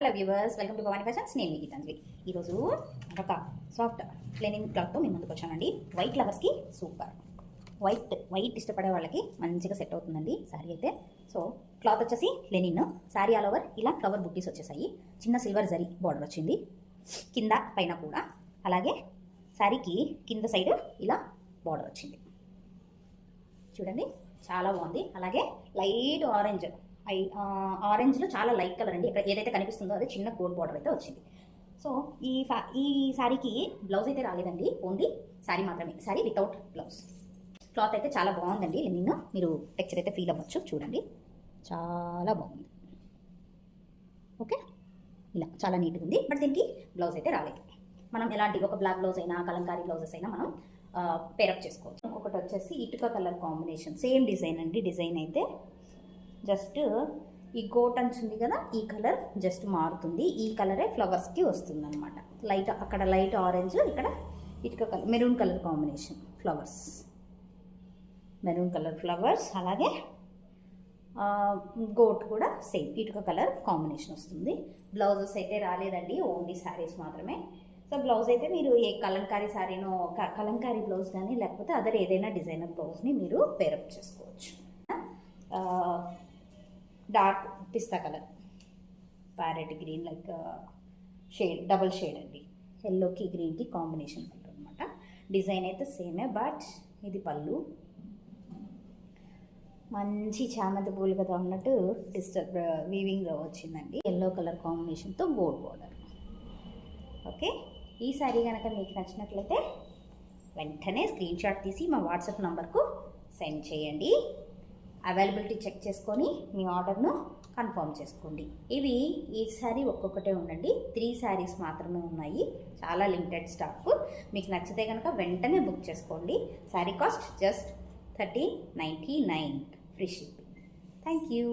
Hello viewers, welcome to Bhavani fashions. నేను మీ గీతాంజలి. ఈరోజు ఒక సాఫ్ట్ లెనిన్ క్లాత్తో మీ ముందుకు వచ్చానండి. White లవర్స్కి super. వైట్ ఇష్టపడే వాళ్ళకి మంచిగా సెట్ అవుతుందండి శారీ అయితే. సో క్లాత్ వచ్చేసి లెనిన్, శారీ ఆల్ ఓవర్ ఇలా ఫ్లవర్ బుట్టీస్ వచ్చేసాయి. చిన్న సిల్వర్ జరీ బార్డర్ వచ్చింది కింద పైన కూడా. అలాగే శారీకి కింద సైడ్ ఇలా బార్డర్ వచ్చింది చూడండి, చాలా బాగుంది. అలాగే లైట్ ఆరెంజ్లో చాలా లైట్ కలర్ అండి. ఇక్కడ ఏదైతే కనిపిస్తుందో అది చిన్న కోడ్ బార్డర్ అయితే వచ్చింది. సో ఈ శారీకి బ్లౌజ్ అయితే రాలేదండి, ఓన్లీ శారీ మాత్రమే. Sari without blouse. క్లాత్ అయితే చాలా బాగుందండి లెనిన్. మీరు టెక్చర్ అయితే ఫీల్ అవ్వచ్చు, చూడండి చాలా బాగుంది. ఓకే, ఇలా చాలా నీట్గా ఉంది. బట్ దీనికి బ్లౌజ్ అయితే రాలేదు. మనం ఎలాంటి ఒక బ్లాక్ బ్లౌజ్ అయినా కలంకారీ బ్లౌజెస్ అయినా మనం పేరప్ చేసుకోవచ్చు. ఇంకొకటి వచ్చేసి ఇటుక కలర్ కాంబినేషన్, సేమ్ డిజైన్ అండి. డిజైన్ అయితే జస్ట్ ఈ గోటన్స్ ఉంది కదా, ఈ కలర్ జస్ట్ మారుతుంది. ఈ కలరే ఫ్లవర్స్కి వస్తుంది అనమాట. అక్కడ లైట్ ఆరెంజ్, ఇక్కడ ఇటుక colour maroon colour combination flowers, maroon colour flowers. అలాగే గోట్ కూడా సేమ్ ఇటుక కలర్ కాంబినేషన్ వస్తుంది. బ్లౌజెస్ అయితే రాలేదండి, ఓన్లీ శారీస్ మాత్రమే. సో బ్లౌజ్ అయితే మీరు ఏ కలంకారీ శారీనో, కలంకారీ బ్లౌజ్ కానీ లేకపోతే అదర్ ఏదైనా డిజైనర్ బ్లౌజ్ని మీరు పేరప్ చేసుకోవచ్చు. డార్క్ పిస్తా colour, parrot green, like shade, double shade అండి. ఎల్లోకి గ్రీన్కి కాంబినేషన్ కలర్ అనమాట. డిజైన్ అయితే సేమే, బట్ ఇది పళ్ళు. మంచి చామంతి పూలు కదా ఉన్నట్టు వీవింగ్లో వచ్చిందండి. ఎల్లో కలర్ కాంబినేషన్తో గోల్డ్ బోర్డర్. ఓకే, ఈ శారీ కనుక మీకు నచ్చినట్లయితే వెంటనే స్క్రీన్ షాట్ తీసి మా వాట్సాప్ నంబర్కు సెండ్ చేయండి. అవైలబిలిటీ చెక్ చేసుకొని మీ ఆర్డర్ను కన్ఫర్మ్ చేసుకోండి. ఈ శారీ ఒక్కొక్కటే ఉండండి, 3 శారీస్ మాత్రమే ఉన్నాయి. చాలా లిమిటెడ్ స్టాక్. మీకు నచ్చితే కనుక వెంటనే బుక్ చేసుకోండి. Sari cost just 1399, free shipping. Thank you.